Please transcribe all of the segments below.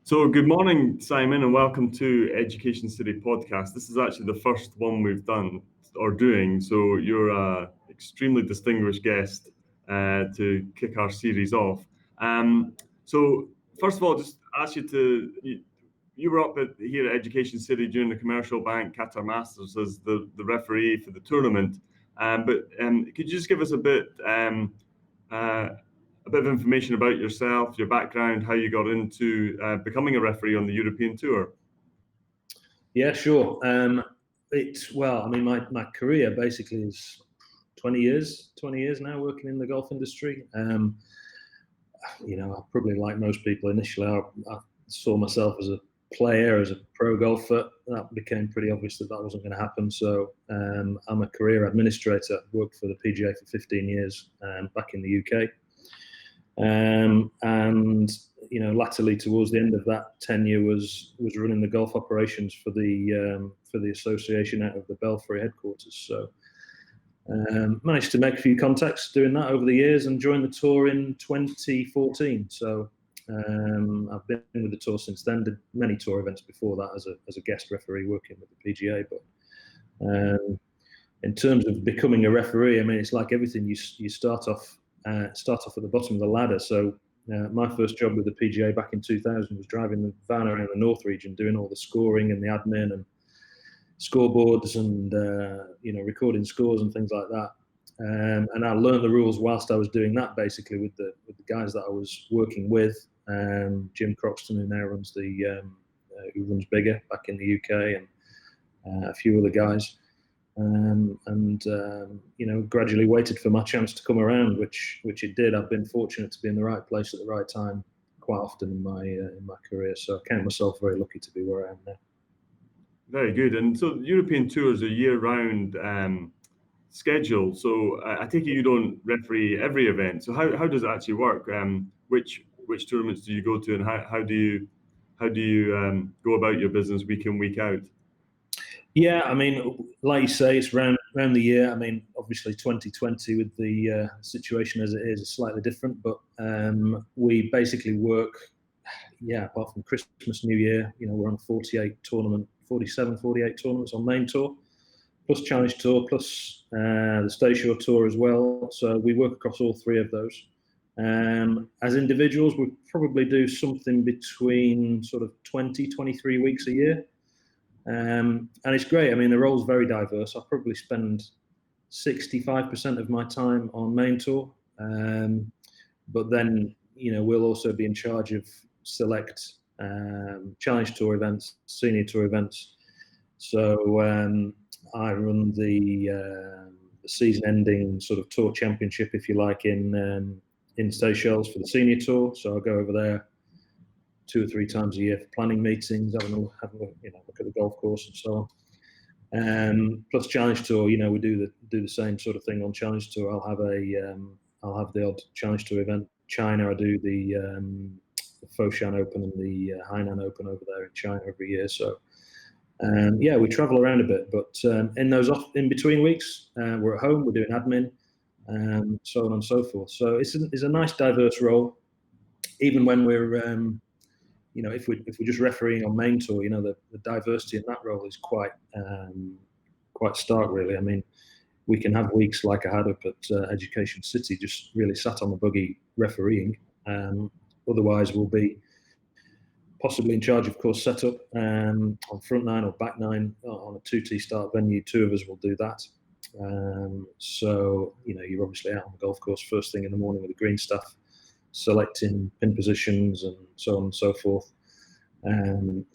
So, good morning, Simon, and welcome to Education City podcast. This is actually the first one we've done or doing, so you're an extremely distinguished guest to kick our series off. So, first of all, just ask you were up here at Education City during the Commercial Bank Qatar Masters as the referee for the tournament. Could you just give us a bit of information about yourself, your background, how you got into becoming a referee on the European Tour? Yeah, sure. My career basically is 20 years now working in the golf industry. I probably, like most people, initially I saw myself as a player, as a pro golfer. That became pretty obvious that wasn't going to happen. So I'm a career administrator, worked for the PGA for 15 years back in the UK. Latterly towards the end of that tenure was running the golf operations for the association out of the Belfry headquarters. So managed to make a few contacts doing that over the years and joined the tour in 2014. So I've been with the tour since then. Did many tour events before that as a guest referee working with the PGA. But in terms of becoming a referee, I mean, it's like everything. You start off at the bottom of the ladder. So my first job with the PGA back in 2000 was driving the van around the North region, doing all the scoring and the admin and scoreboards and recording scores and things like that. And I learned the rules whilst I was doing that, basically with the guys that I was working with. Jim Croxton, who now runs who runs Bigger back in the UK, and a few other guys. Gradually waited for my chance to come around, which it did. I've been fortunate to be in the right place at the right time quite often in my career. So I count myself very lucky to be where I am now. Very good. And so the European Tour is a year-round schedule. So I take it you don't referee every event. So how does it actually work? Which tournaments do you go to, and how do you go about your business week in, week out? Yeah, I mean, like you say, it's round the year. I mean, obviously 2020 with the situation as it is slightly different, but we basically work, apart from Christmas, New Year, we're on 48 tournaments on main tour, plus Challenge Tour, plus the Stay Shore Tour as well. So we work across all three of those. As individuals, we probably do something between sort of 20, 23 weeks a year. And it's great. I mean, the role's very diverse. I probably spend 65% of my time on main tour. But then, we'll also be in charge of select Challenge Tour events, Senior Tour events. So I run the season-ending sort of tour championship, if you like, in Seychelles for the Senior Tour. So I'll go over there 2 or 3 times a year for planning meetings, having a look at the golf course and so on. Plus Challenge Tour, we do the same sort of thing on Challenge Tour. I'll have the odd Challenge Tour event. China, I do the Foshan Open and the Hainan Open over there in China every year. So we travel around a bit, but in those in between weeks, we're at home, we're doing admin, so on and so forth. So it's a nice diverse role, even when we're if we're just refereeing on main tour, the diversity in that role is quite stark, really. I mean, we can have weeks like I had up at Education City, just really sat on the buggy refereeing. Otherwise, we'll be possibly in charge of course setup on front nine or back nine on a 2T start venue. 2 of us will do that. So you're obviously out on the golf course first thing in the morning with the green staff, selecting pin positions and so on and so forth.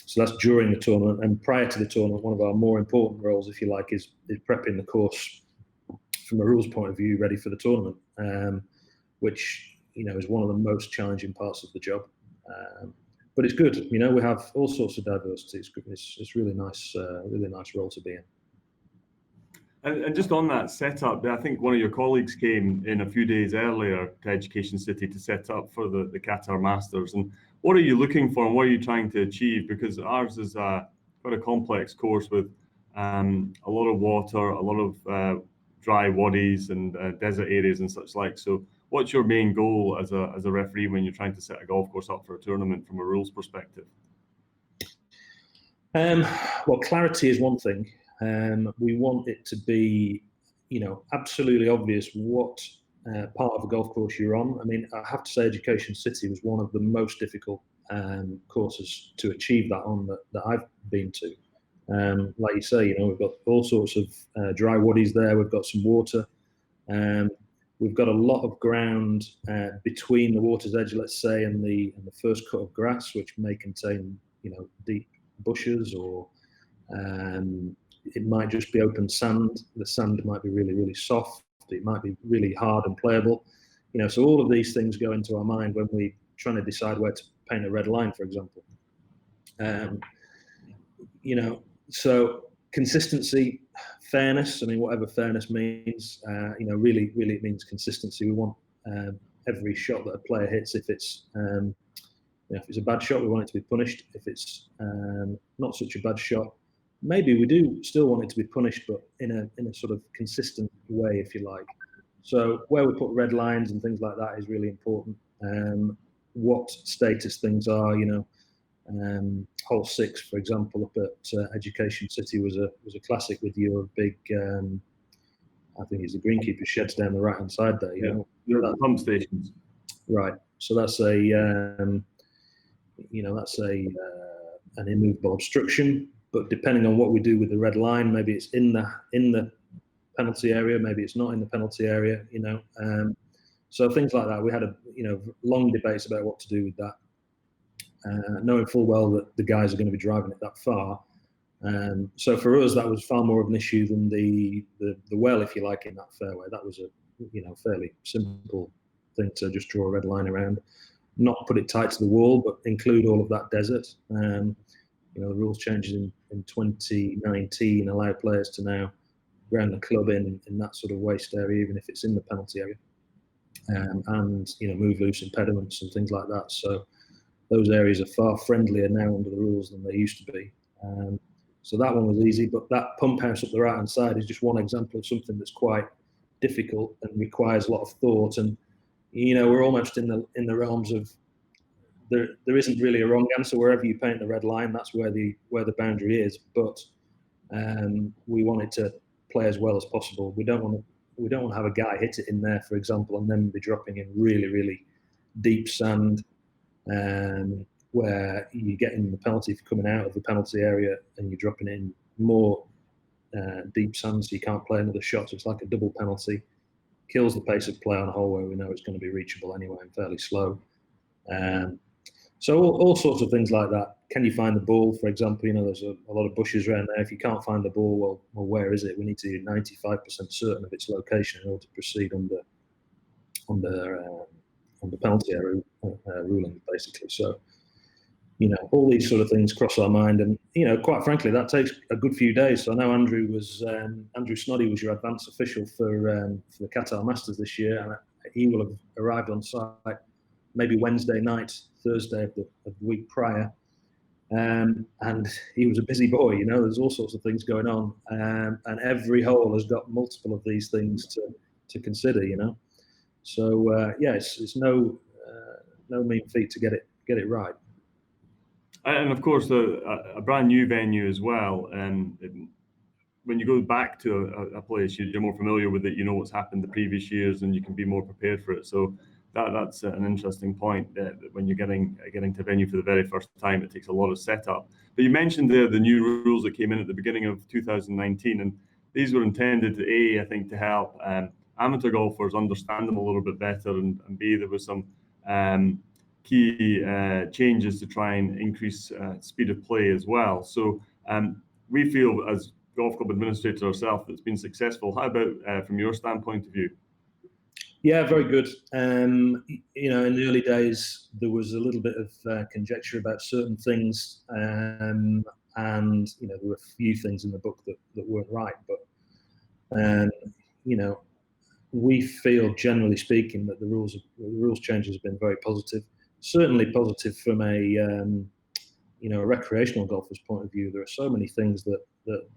So that's during the tournament, and prior to the tournament, one of our more important roles, if you like, is prepping the course from a rules point of view, ready for the tournament, which is one of the most challenging parts of the job. But it's good, we have all sorts of diversity. It's really nice role to be in. And just on that setup, I think one of your colleagues came in a few days earlier to Education City to set up for the Qatar Masters. And what are you looking for, and what are you trying to achieve? Because ours is quite a complex course with a lot of water, a lot of dry waddies and desert areas and such like. So what's your main goal as a referee when you're trying to set a golf course up for a tournament from a rules perspective? Well, clarity is one thing. We want it to be, absolutely obvious what part of the golf course you're on. I mean, I have to say Education City was one of the most difficult courses to achieve that on that I've been to. Like you say, we've got all sorts of dry waddies there. We've got some water. We've got a lot of ground between the water's edge, let's say, and the first cut of grass, which may contain, deep bushes, or it might just be open sand. The sand might be really, really soft. It might be really hard and playable. So all of these things go into our mind when we're trying to decide where to paint a red line, for example. So consistency, fairness. I mean, whatever fairness means, really it means consistency. We want every shot that a player hits, if it's a bad shot, we want it to be punished. If it's not such a bad shot, maybe we do still want it to be punished, but in a sort of consistent way, if you like. So where we put red lines and things like that is really important. What status things are, hole 6, for example, up at Education City was a classic with your big, I think it's the greenkeeper sheds down the right hand side there. The pump stations. Right. So that's an immovable obstruction. But depending on what we do with the red line, maybe it's in the penalty area, maybe it's not in the penalty area. So things like that. We had long debates about what to do with that. Knowing full well that the guys are going to be driving it that far. So for us, that was far more of an issue than the well, if you like, in that fairway. That was a fairly simple thing to just draw a red line around, not put it tight to the wall, but include all of that desert. The rules changes in 2019 allow players to now ground the club in that sort of waste area, even if it's in the penalty area, and move loose impediments and things like that. So those areas are far friendlier now under the rules than they used to be. So that one was easy, but that pump house up the right hand side is just one example of something that's quite difficult and requires a lot of thought. And we're almost in the realms of there isn't really a wrong answer. Wherever you paint the red line, that's where the boundary is. But we want it to play as well as possible. We don't want to have a guy hit it in there, for example, and then be dropping in really, really deep sand, where you're getting the penalty for coming out of the penalty area, and you're dropping in more deep sand, so you can't play another shot. So it's like a double penalty. Kills the pace of play on a hole where we know it's going to be reachable anyway and fairly slow. So all sorts of things like that. Can you find the ball, for example? There's a lot of bushes around there. If you can't find the ball, well, where is it? We need to be 95% certain of its location in order to proceed on the penalty area ruling, basically. So, all these sort of things cross our mind, and quite frankly, that takes a good few days. So I know Andrew Snoddy was your advance official for the Qatar Masters this year, and he will have arrived on site maybe Wednesday night, Thursday of the week prior, and he was a busy boy. There's all sorts of things going on, and every hole has got multiple of these things to consider. So it's no mean feat to get it right. And of course, a brand new venue as well. And when you go back to a place, you're more familiar with it. You know what's happened the previous years, and you can be more prepared for it. So that's an interesting point. That when you're getting to a venue for the very first time, it takes a lot of setup. But you mentioned there the new rules that came in at the beginning of 2019, and these were intended to I think to help amateur golfers understand them a little bit better, and B, there was some key changes to try and increase speed of play as well. So we feel, as golf club administrators ourselves, that it's been successful. How about from your standpoint of view? Yeah, very good. In the early days, there was a little bit of conjecture about certain things, and there were a few things in the book that weren't right. But we feel, generally speaking, that the rules changes have been very positive. Certainly positive from a recreational golfer's point of view. There are so many things that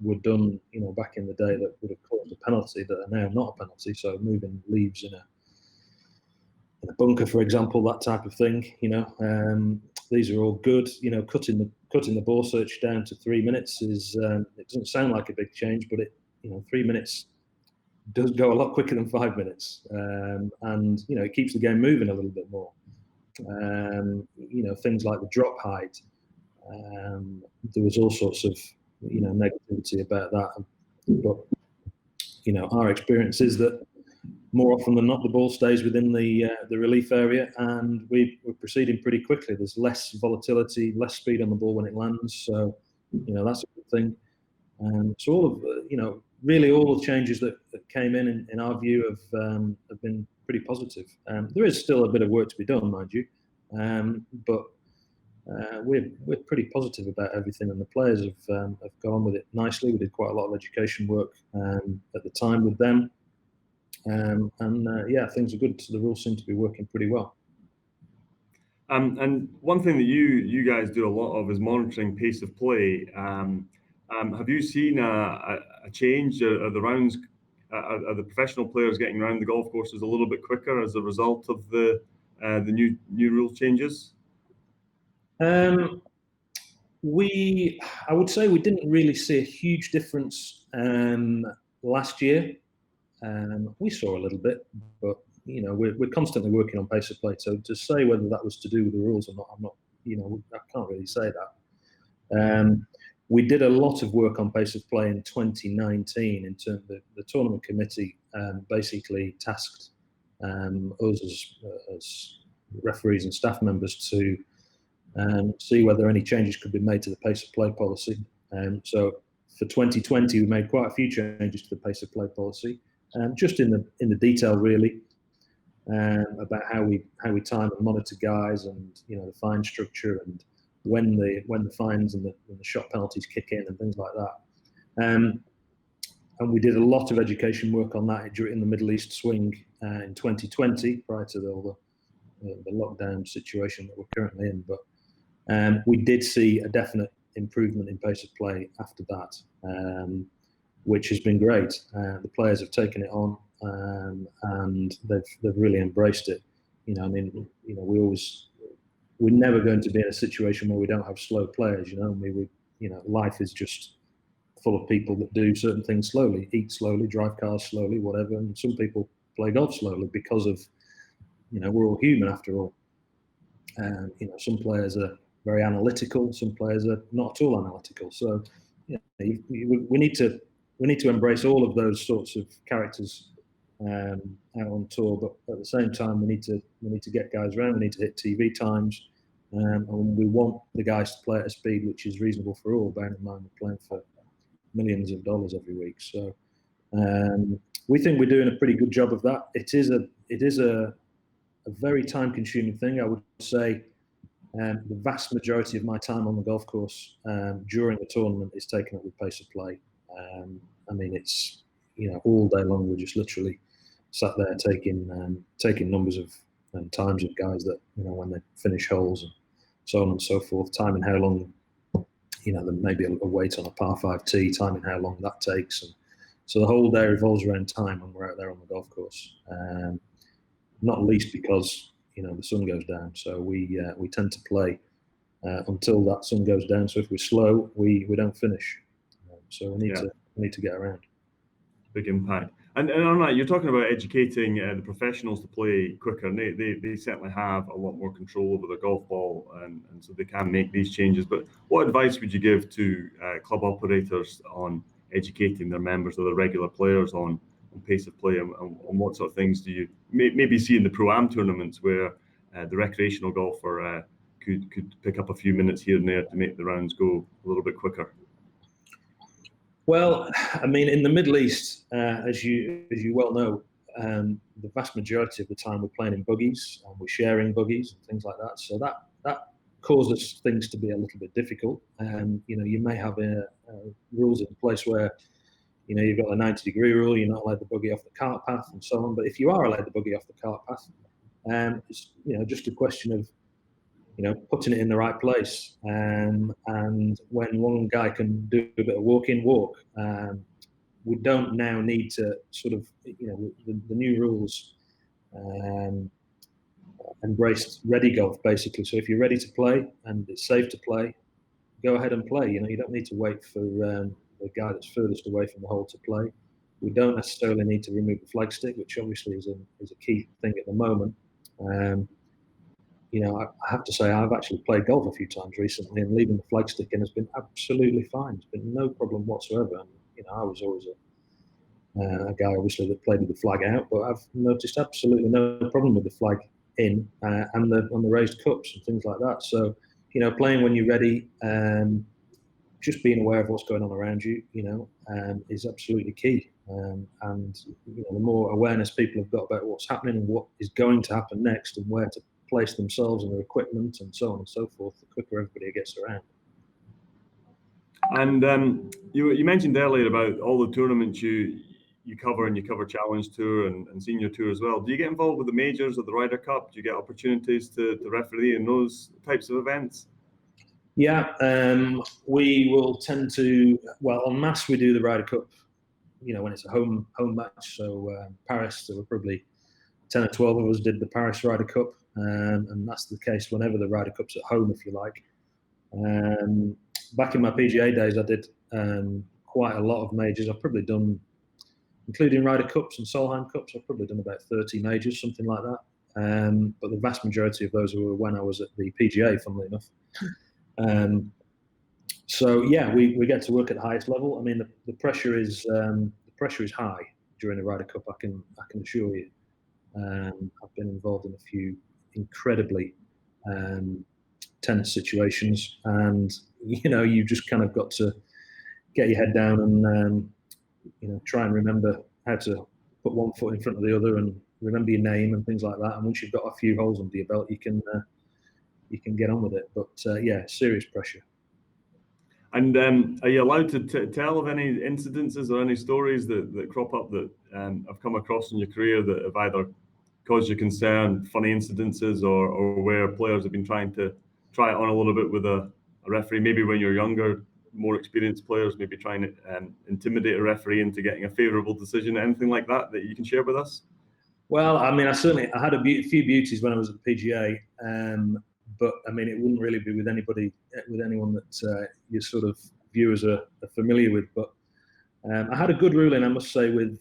were done, back in the day that would have caused a penalty that are now not a penalty. So moving leaves in a bunker, for example, that type of thing. These are all good. Cutting the ball search down to 3 minutes is it doesn't sound like a big change, but 3 minutes does go a lot quicker than 5 minutes, and it keeps the game moving a little bit more. Things like the drop height. There was all sorts of negativity about that, but our experience is that more often than not the ball stays within the relief area, and we're proceeding pretty quickly. There's less volatility, less speed on the ball when it lands, so that's a good thing. So all of really all the changes that came in our view have been pretty positive. There is still a bit of work to be done, mind you, but we're pretty positive about everything, and the players have gone on with it nicely. We did quite a lot of education work at the time with them, and things are good. So the rules seem to be working pretty well. And one thing that you guys do a lot of is monitoring pace of play. Have you seen a change? Are the rounds, are the professional players getting around the golf courses a little bit quicker as a result of the new rule changes? I would say we didn't really see a huge difference last year. We saw a little bit, but we're constantly working on pace of play. So to say whether that was to do with the rules or not, I'm not. I can't really say that. We did a lot of work on pace of play in 2019. In terms of the tournament committee, basically tasked us as referees and staff members to see whether any changes could be made to the pace of play policy. So for 2020, we made quite a few changes to the pace of play policy, just in the detail really, about how we time and monitor guys, and the fine structure, and when the fines and the shot penalties kick in and things like that. And we did a lot of education work on that in the Middle East swing in 2020, prior to all the lockdown situation that we're currently in. But we did see a definite improvement in pace of play after that, which has been great. The players have taken it on, and they've really embraced it. We're never going to be in a situation where we don't have slow players. Life is just full of people that do certain things slowly, eat slowly, drive cars slowly, whatever. And some people play golf slowly because of, we're all human after all. Some players are very analytical, some players are not at all analytical. So we need to embrace all of those sorts of characters out on tour, but at the same time we need to get guys around. We need to hit TV times, and we want the guys to play at a speed which is reasonable for all, bearing in mind we're playing for millions of dollars every week. So we think we're doing a pretty good job of that. It is a very time-consuming thing. I would say the vast majority of my time on the golf course during the tournament is taken up with pace of play. It's all day long we're just literally sat there taking numbers of and times of guys that when they finish holes and so on and so forth, timing how long there may be a wait on a par 5 tee, timing how long that takes, and so the whole day revolves around time when we're out there on the golf course. Not least because the sun goes down, so we tend to play until that sun goes down. So if we're slow, we don't finish. So we need to get around. Big impact. And on that, you're talking about educating the professionals to play quicker, and they certainly have a lot more control over the golf ball, and so they can make these changes. But what advice would you give to club operators on educating their members or their regular players on pace of play, and what sort of things do you maybe see in the Pro-Am tournaments where the recreational golfer could pick up a few minutes here and there to make the rounds go a little bit quicker? Well, in the Middle East, as you well know, the vast majority of the time we're playing in buggies, and we're sharing buggies and things like that. So that causes things to be a little bit difficult. You may have rules in place where you've got a 90-degree rule, you're not allowed the buggy off the cart path and so on. But if you are allowed the buggy off the cart path, it's just a question of putting it in the right place. And when one guy can do a bit of walk, we don't now need to sort of the new rules embraced ready golf, basically. So if you're ready to play and it's safe to play, go ahead and play. You don't need to wait for the guy that's furthest away from the hole to play. We don't necessarily need to remove the flagstick, which obviously is a key thing at the moment. I have to say I've actually played golf a few times recently, and leaving the flagstick in has been absolutely fine. It's been no problem whatsoever. And I was always a guy obviously that played with the flag out, but I've noticed absolutely no problem with the flag in and on the raised cups and things like that. So playing when you're ready, just being aware of what's going on around you, is absolutely key. And the more awareness people have got about what's happening and what is going to happen next and where to place themselves and their equipment and so on and so forth, the quicker everybody gets around. And you mentioned earlier about all the tournaments you cover, and you cover Challenge Tour and Senior Tour as well. Do you get involved with the majors or the Ryder Cup? Do you get opportunities to referee in those types of events? Yeah, we will tend to, en masse we do the Ryder Cup, when it's a home match. So Paris, there were probably 10 or 12 of us did the Paris Ryder Cup, and that's the case whenever the Ryder Cup's at home, if you like. Back in my PGA days, I did quite a lot of majors. I've probably done, including Ryder Cups and Solheim Cups, I've probably done about 30 majors, something like that. But the vast majority of those were when I was at the PGA, funnily enough. So yeah, we get to work at the highest level. I mean, the pressure is high during the Ryder Cup. I can assure you. I've been involved in a few incredibly tense situations, and you just kind of got to get your head down and try and remember how to put one foot in front of the other and remember your name and things like that. And once you've got a few holes under your belt, you can get on with it. But yeah, serious pressure. And are you allowed to tell of any incidences or any stories that crop up that have come across in your career that have either caused you concern, funny incidences, or where players have been trying to try it on a little bit with a referee, maybe when you're younger, more experienced players, maybe trying to intimidate a referee into getting a favourable decision, anything like that you can share with us? Well, I mean, I had a few beauties when I was at the PGA, but I mean, it wouldn't really be with anyone that you sort of viewers are familiar with. But I had a good ruling, I must say, with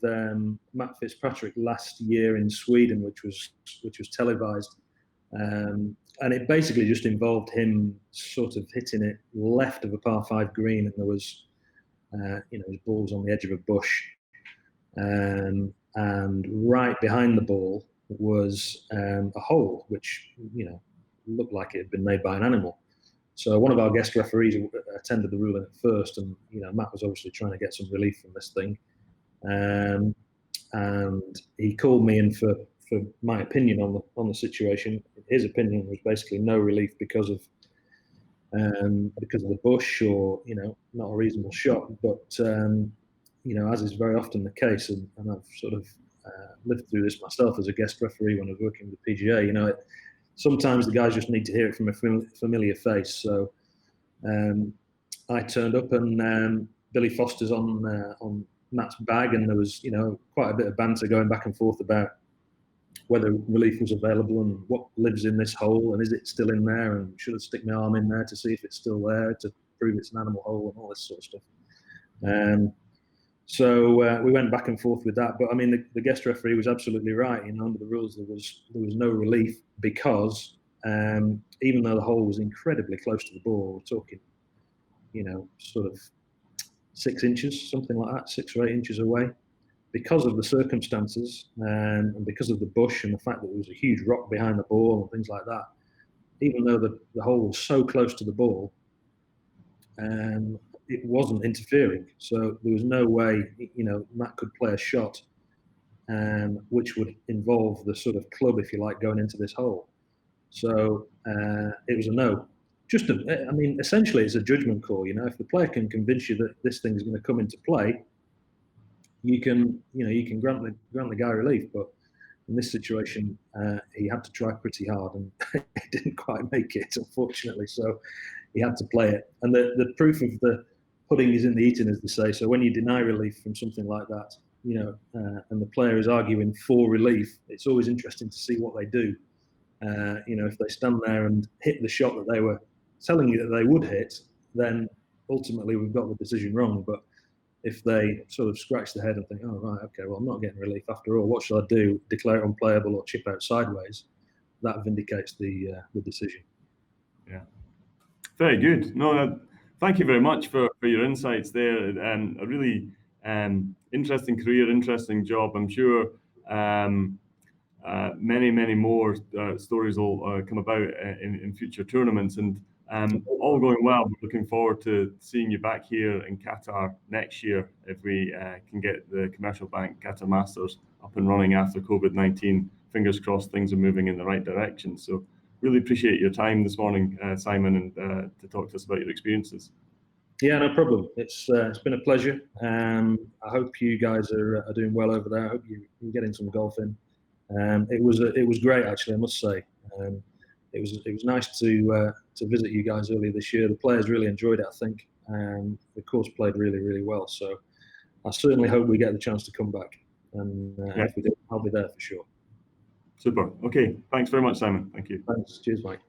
Matt Fitzpatrick last year in Sweden, which was televised, and it basically just involved him sort of hitting it left of a par 5 green, and there was, his ball was on the edge of a bush, and right behind the ball was a hole which looked like it had been made by an animal. So one of our guest referees attended the ruling at first, and Matt was obviously trying to get some relief from this thing, and he called me in for my opinion on the situation. His opinion was basically no relief because of the bush, or not a reasonable shot. But as is very often the case, and I've sort of lived through this myself as a guest referee when I was working with the PGA. Sometimes the guys just need to hear it from a familiar face. So I turned up, and Billy Foster's on Matt's bag, and there was quite a bit of banter going back and forth about whether relief was available and what lives in this hole and is it still in there, and should I stick my arm in there to see if it's still there to prove it's an animal hole, and all this sort of stuff. So we went back and forth with that. But I mean, the guest referee was absolutely right. Under the rules, there was no relief because even though the hole was incredibly close to the ball, we're talking, sort of 6 inches, something like that, 6 or 8 inches away. Because of the circumstances and because of the bush and the fact that there was a huge rock behind the ball and things like that, even though the hole was so close to the ball, it wasn't interfering. So there was no way, Matt could play a shot which would involve the sort of club, if you like, going into this hole. So it was a no. Essentially, it's a judgment call. If the player can convince you that this thing is going to come into play, you can grant the guy relief. But in this situation, he had to try pretty hard, and he didn't quite make it, unfortunately. So he had to play it. And the proof of the pudding is in the eating, as they say. So when you deny relief from something like that, and the player is arguing for relief, it's always interesting to see what they do. If they stand there and hit the shot that they were telling you that they would hit, then ultimately we've got the decision wrong. But if they sort of scratch their head and think, oh, right, okay, well, I'm not getting relief after all, what should I do? Declare it unplayable or chip out sideways? That vindicates the decision. Yeah. Very good. No, thank you very much for your insights there. A really interesting career, interesting job. I'm sure many more stories will come about in future tournaments, and all going well. We're looking forward to seeing you back here in Qatar next year if we can get the Commercial Bank Qatar Masters up and running after COVID-19. Fingers crossed things are moving in the right direction. So really appreciate your time this morning, Simon, and to talk to us about your experiences. Yeah, no problem. It's been a pleasure. I hope you guys are doing well over there. I hope you're getting some golf in. It was great, actually, I must say. It was nice to visit you guys earlier this year. The players really enjoyed it, I think. The course played really, really well. So I certainly hope we get the chance to come back. And if we do, I'll be there for sure. Super. Okay. Thanks very much, Simon. Thank you. Thanks. Cheers, Mike.